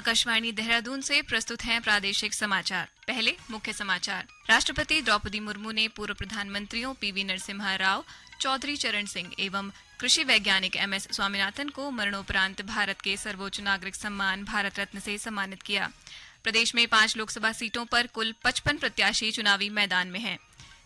आकाशवाणी देहरादून से प्रस्तुत हैं प्रादेशिक समाचार। पहले मुख्य समाचार। राष्ट्रपति द्रौपदी मुर्मू ने पूर्व प्रधानमंत्रियों पीवी नरसिम्हा राव, चौधरी चरण सिंह एवं कृषि वैज्ञानिक एमएस स्वामीनाथन को मरणोपरांत भारत के सर्वोच्च नागरिक सम्मान भारत रत्न से सम्मानित किया। प्रदेश में 5 लोकसभा सीटों पर कुल 55 प्रत्याशी चुनावी मैदान में हैं।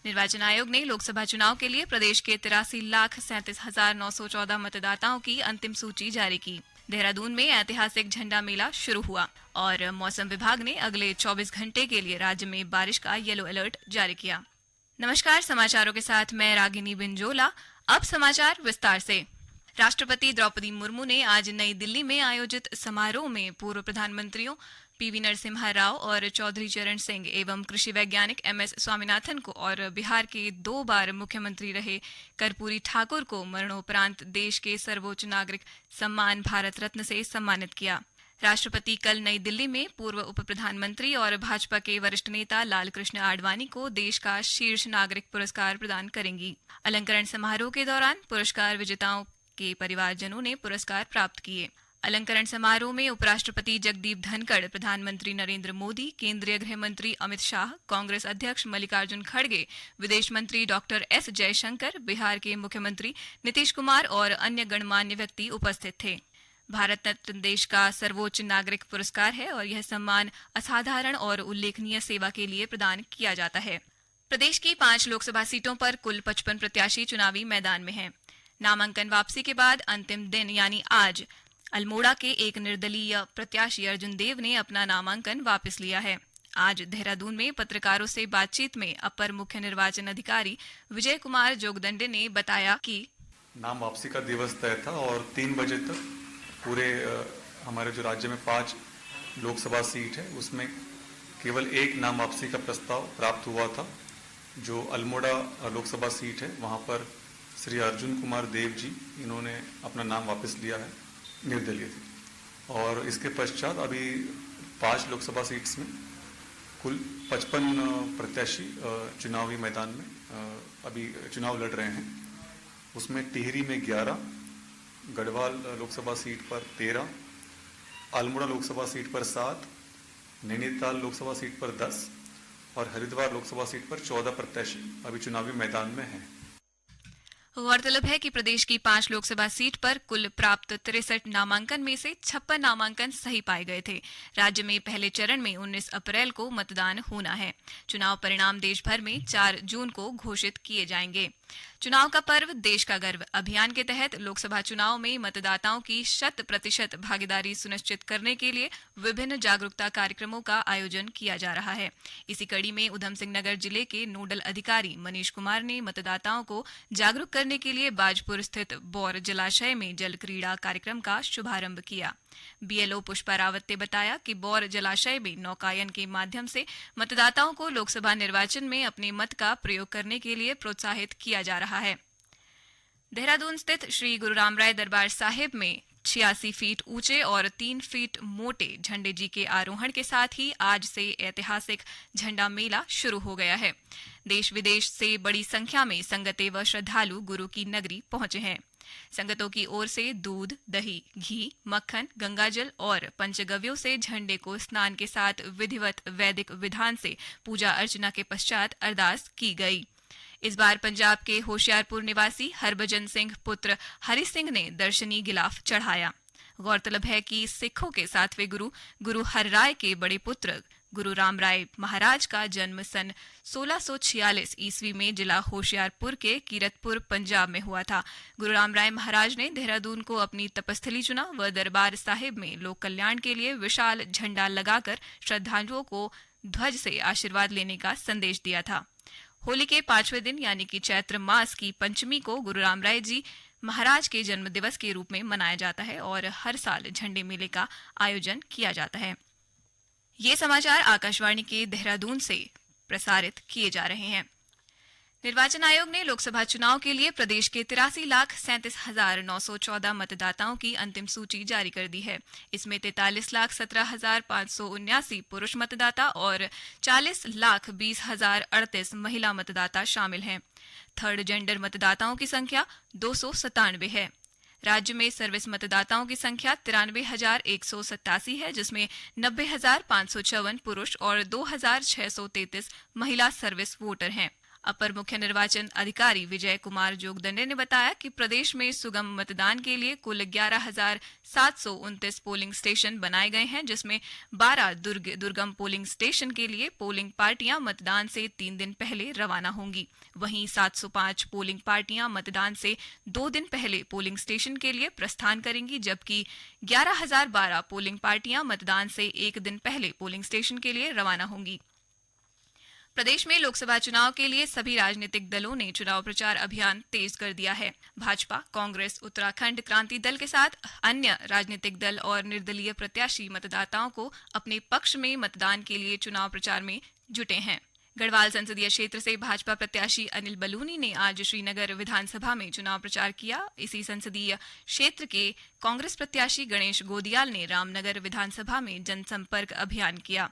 निर्वाचन आयोग ने लोकसभा चुनाव के लिए प्रदेश के 83,37,914 मतदाताओं की अंतिम सूची जारी की। देहरादून में ऐतिहासिक झंडा मेला शुरू हुआ और मौसम विभाग ने अगले 24 घंटे के लिए राज्य में बारिश का येलो अलर्ट जारी किया। नमस्कार, समाचारों के साथ मैं रागिनी बिंजोला। अब समाचार विस्तार से। राष्ट्रपति द्रौपदी मुर्मू ने आज नई दिल्ली में आयोजित समारोह में पूर्व प्रधानमंत्रियों पीवी नरसिम्हा राव और चौधरी चरण सिंह एवं कृषि वैज्ञानिक एमएस स्वामीनाथन को और बिहार के 2 बार मुख्यमंत्री रहे कर्पूरी ठाकुर को मरणोपरांत देश के सर्वोच्च नागरिक सम्मान भारत रत्न से सम्मानित किया। राष्ट्रपति कल नई दिल्ली में पूर्व उप प्रधानमंत्री और भाजपा के वरिष्ठ नेता लालकृष्ण आडवाणी को देश का शीर्ष नागरिक पुरस्कार प्रदान करेंगी। अलंकरण समारोह के दौरान पुरस्कार विजेताओं के परिवारजनों ने पुरस्कार प्राप्त किए। अलंकरण समारोह में उपराष्ट्रपति जगदीप धनखड़, प्रधानमंत्री नरेंद्र मोदी, केंद्रीय गृह मंत्री अमित शाह, कांग्रेस अध्यक्ष मल्लिकार्जुन खड़गे, विदेश मंत्री डॉक्टर एस जयशंकर, बिहार के मुख्यमंत्री नीतीश कुमार और अन्य गणमान्य व्यक्ति उपस्थित थे। भारत रत्न देश का सर्वोच्च नागरिक पुरस्कार है और यह सम्मान असाधारण और उल्लेखनीय सेवा के लिए प्रदान किया जाता है। प्रदेश की 5 लोकसभा सीटों पर कुल 55 प्रत्याशी चुनावी मैदान में हैं। नामांकन वापसी के बाद अंतिम दिन यानी आज अल्मोड़ा के एक निर्दलीय प्रत्याशी अर्जुन देव ने अपना नामांकन वापस लिया है। आज देहरादून में पत्रकारों से बातचीत में अपर मुख्य निर्वाचन अधिकारी विजय कुमार जोगदंडे ने बताया कि नाम वापसी का दिवस तय था और 3 बजे तक पूरे हमारे जो राज्य में 5 लोकसभा सीट है उसमें केवल एक नाम वापसी का प्रस्ताव प्राप्त हुआ था। जो अल्मोड़ा लोकसभा सीट है वहाँ पर श्री अर्जुन कुमार देव जी इन्होंने अपना नाम वापस लिया है, निर्दलीय थे। और इसके पश्चात अभी 5 लोकसभा सीट्स में कुल 55 प्रत्याशी चुनावी मैदान में अभी चुनाव लड़ रहे हैं। उसमें टिहरी में 11, गढ़वाल लोकसभा सीट पर 13, अल्मोड़ा लोकसभा सीट पर 7, नैनीताल लोकसभा सीट पर 10 और हरिद्वार लोकसभा सीट पर 14 प्रत्याशी अभी चुनावी मैदान में हैं। गौरतलब है कि प्रदेश की 5 लोकसभा सीट पर कुल प्राप्त 63 नामांकन में से 56 नामांकन सही पाए गए थे। राज्य में पहले चरण में 19 अप्रैल को मतदान होना है। चुनाव परिणाम देश भर में 4 जून को घोषित किए जाएंगे। चुनाव का पर्व देश का गर्व अभियान के तहत लोकसभा चुनाव में मतदाताओं की 100% भागीदारी सुनिश्चित करने के लिए विभिन्न जागरूकता कार्यक्रमों का आयोजन किया जा रहा है। इसी कड़ी में उधम सिंह नगर जिले के नोडल अधिकारी मनीष कुमार ने मतदाताओं को जागरूक करने के लिए बाजपुर स्थित बौर जलाशय में जल क्रीड़ा कार्यक्रम का शुभारंभ किया। बीएलओ पुष्पा रावत ने बताया कि बौर जलाशय में नौकायन के माध्यम से मतदाताओं को लोकसभा निर्वाचन में अपने मत का प्रयोग करने के लिए प्रोत्साहित किया जा रहा है। देहरादून स्थित श्री गुरु रामराय दरबार साहिब में 86 फीट ऊंचे और 3 फीट मोटे झंडे जी के आरोहण के साथ ही आज से ऐतिहासिक झंडा मेला शुरू हो गया है। देश विदेश से बड़ी संख्या में संगतें व श्रद्धालु गुरु की नगरी पहुंचे हैं। संगतों की ओर से दूध, दही, घी, मक्खन, गंगाजल और पंचगव्यों से झंडे को स्नान के साथ विधिवत वैदिक विधान से पूजा अर्चना के पश्चात अरदास की गई। इस बार पंजाब के होशियारपुर निवासी हरभजन सिंह पुत्र हरि सिंह ने दर्शनी गिलाफ चढ़ाया। गौरतलब है कि सिखों के 7वें गुरु हरराय के बड़े पुत्र गुरु रामराय महाराज का जन्म सन 1646 ईस्वी में जिला होशियारपुर के कीरतपुर पंजाब में हुआ था। गुरु रामराय महाराज ने देहरादून को अपनी तपस्थली चुना व दरबार साहिब में लोक कल्याण के लिए विशाल झंडा लगाकर श्रद्धालुओं को ध्वज से आशीर्वाद लेने का संदेश दिया था। होली के 5वें दिन यानी कि चैत्र मास की पंचमी को गुरु रामराय जी महाराज के जन्म दिवस के रूप में मनाया जाता है और हर साल झंडे मेले का आयोजन किया जाता है। ये समाचार आकाशवाणी के देहरादून से प्रसारित किए जा रहे हैं। निर्वाचन आयोग ने लोकसभा चुनाव के लिए प्रदेश के 83,37,914 मतदाताओं की अंतिम सूची जारी कर दी है। इसमें 43,17,579 पुरुष मतदाता और 40,20,038 महिला मतदाता शामिल हैं। थर्ड जेंडर मतदाताओं की संख्या 297 है। राज्य में सर्विस मतदाताओं की संख्या 93,187 है, जिसमें 90,554 पुरुष और 2,633 महिला सर्विस वोटर हैं। अपर मुख्य निर्वाचन अधिकारी विजय कुमार जोगदंडे ने बताया कि प्रदेश में सुगम मतदान के लिए कुल 11,729 पोलिंग स्टेशन बनाए गए हैं, जिसमें 12 दुर्गम पोलिंग स्टेशन के लिए पोलिंग पार्टियां मतदान से 3 दिन पहले रवाना होंगी। वहीं 705 पोलिंग पार्टियां मतदान से 2 दिन पहले पोलिंग स्टेशन के लिए प्रस्थान करेंगी, जबकि 11,012 पोलिंग पार्टियां मतदान से 1 दिन पहले पोलिंग स्टेशन के लिए रवाना होंगी। प्रदेश में लोकसभा चुनाव के लिए सभी राजनीतिक दलों ने चुनाव प्रचार अभियान तेज कर दिया है। भाजपा, कांग्रेस, उत्तराखंड क्रांति दल के साथ अन्य राजनीतिक दल और निर्दलीय प्रत्याशी मतदाताओं को अपने पक्ष में मतदान के लिए चुनाव प्रचार में जुटे हैं। गढ़वाल संसदीय क्षेत्र से भाजपा प्रत्याशी अनिल बलूनी ने आज श्रीनगर विधानसभा में चुनाव प्रचार किया। इसी संसदीय क्षेत्र के कांग्रेस प्रत्याशी गणेश गोदियाल ने रामनगर विधानसभा में जनसंपर्क अभियान किया।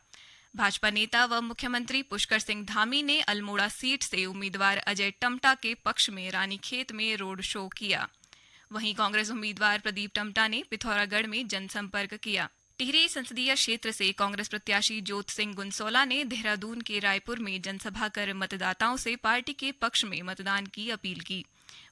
भाजपा नेता व मुख्यमंत्री पुष्कर सिंह धामी ने अल्मोड़ा सीट से उम्मीदवार अजय टम्टा के पक्ष में रानीखेत में रोड शो किया। वहीं कांग्रेस उम्मीदवार प्रदीप टम्टा ने पिथौरागढ़ में जनसंपर्क किया। टिहरी संसदीय क्षेत्र से कांग्रेस प्रत्याशी ज्योत सिंह गुंसोला ने देहरादून के रायपुर में जनसभा कर मतदाताओं से पार्टी के पक्ष में मतदान की अपील की।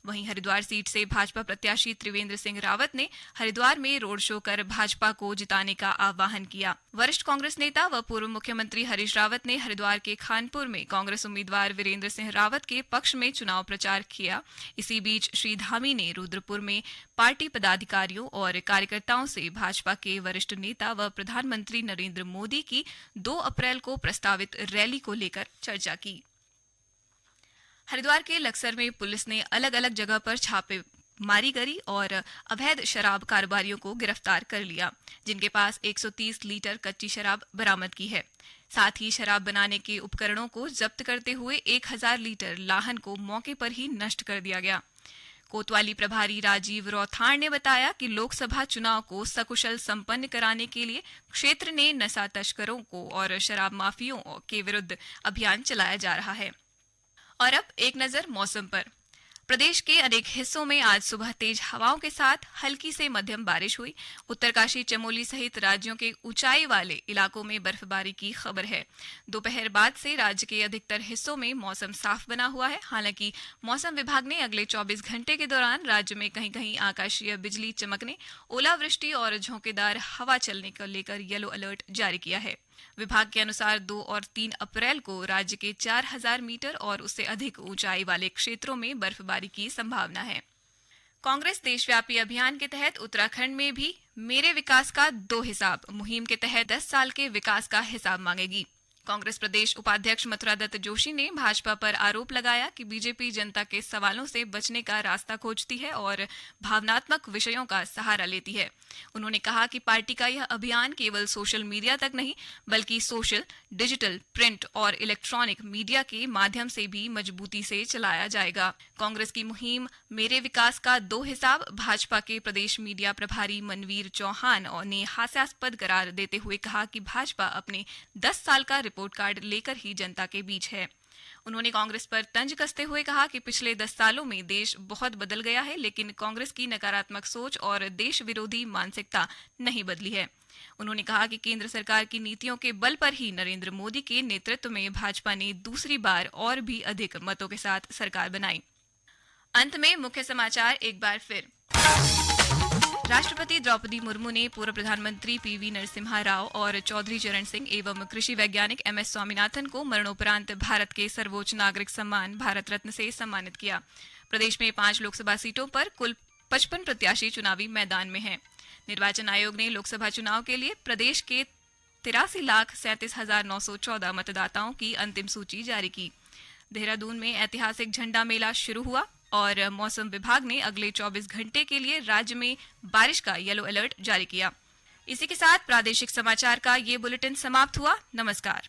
वहीं हरिद्वार सीट से भाजपा प्रत्याशी त्रिवेंद्र सिंह रावत ने हरिद्वार में रोड शो कर भाजपा को जिताने का आह्वान किया। वरिष्ठ कांग्रेस नेता व पूर्व मुख्यमंत्री हरीश रावत ने हरिद्वार के खानपुर में कांग्रेस उम्मीदवार वीरेंद्र सिंह रावत के पक्ष में चुनाव प्रचार किया। इसी बीच श्री धामी ने रुद्रपुर में पार्टी पदाधिकारियों और कार्यकर्ताओं से भाजपा के वरिष्ठ नेता व प्रधानमंत्री नरेंद्र मोदी की 2 अप्रैल को प्रस्तावित रैली को लेकर चर्चा की। हरिद्वार के लक्सर में पुलिस ने अलग अलग जगह पर छापेमारी करी और अवैध शराब कारोबारियों को गिरफ्तार कर लिया, जिनके पास 130 लीटर कच्ची शराब बरामद की है। साथ ही शराब बनाने के उपकरणों को जब्त करते हुए 1000 लीटर लाहन को मौके पर ही नष्ट कर दिया गया। कोतवाली प्रभारी राजीव रौथार ने बताया कि लोकसभा चुनाव को सकुशल संपन्न कराने के लिए क्षेत्र ने नशा तस्करों को और शराब माफियों के विरुद्ध अभियान चलाया जा रहा है। और अब एक नजर मौसम पर। प्रदेश के अनेक हिस्सों में आज सुबह तेज हवाओं के साथ हल्की से मध्यम बारिश हुई। उत्तरकाशी, चमोली सहित राज्यों के ऊंचाई वाले इलाकों में बर्फबारी की खबर है। दोपहर बाद से राज्य के अधिकतर हिस्सों में मौसम साफ बना हुआ है। हालांकि मौसम विभाग ने अगले 24 घंटे के दौरान राज्य में कहीं कहीं आकाशीय बिजली चमकने, ओलावृष्टि और झोंकेदार हवा चलने को लेकर येलो अलर्ट जारी किया है। विभाग के अनुसार 2 और 3 अप्रैल को राज्य के 4000 मीटर और उससे अधिक ऊंचाई वाले क्षेत्रों में बर्फबारी की संभावना है। कांग्रेस देशव्यापी अभियान के तहत उत्तराखंड में भी मेरे विकास का 2 हिसाब मुहिम के तहत 10 साल के विकास का हिसाब मांगेगी। कांग्रेस प्रदेश उपाध्यक्ष मथुरा दत्त जोशी ने भाजपा पर आरोप लगाया कि बीजेपी जनता के सवालों से बचने का रास्ता खोजती है और भावनात्मक विषयों का सहारा लेती है। उन्होंने कहा कि पार्टी का यह अभियान केवल सोशल मीडिया तक नहीं, बल्कि सोशल, डिजिटल, प्रिंट और इलेक्ट्रॉनिक मीडिया के माध्यम से भी मजबूती से चलाया जाएगा। कांग्रेस की मुहिम मेरे विकास का 2 हिसाब भाजपा के प्रदेश मीडिया प्रभारी मनवीर चौहान ने हास्यास्पद करार देते हुए कहा कि भाजपा अपने 10 साल का रिपोर्ट कार्ड लेकर ही जनता के बीच है। उन्होंने कांग्रेस पर तंज कसते हुए कहा कि पिछले 10 सालों में देश बहुत बदल गया है, लेकिन कांग्रेस की नकारात्मक सोच और देश विरोधी मानसिकता नहीं बदली है। उन्होंने कहा कि केंद्र सरकार की नीतियों के बल पर ही नरेंद्र मोदी के नेतृत्व में भाजपा ने दूसरी बार और भी अधिक मतों के साथ सरकार बनाई। अंत में मुख्य समाचार एक बार फिर। राष्ट्रपति द्रौपदी मुर्मू ने पूर्व प्रधानमंत्री पीवी नरसिम्हा राव और चौधरी चरण सिंह एवं कृषि वैज्ञानिक एमएस स्वामीनाथन को मरणोपरांत भारत के सर्वोच्च नागरिक सम्मान भारत रत्न से सम्मानित किया। प्रदेश में 5 लोकसभा सीटों पर कुल 55 प्रत्याशी चुनावी मैदान में हैं। निर्वाचन आयोग ने लोकसभा चुनाव के लिए प्रदेश के 83,37,914 मतदाताओं की अंतिम सूची जारी की। देहरादून में ऐतिहासिक झंडा मेला शुरू हुआ और मौसम विभाग ने अगले 24 घंटे के लिए राज्य में बारिश का येलो अलर्ट जारी किया। इसी के साथ प्रादेशिक समाचार का ये बुलेटिन समाप्त हुआ। नमस्कार।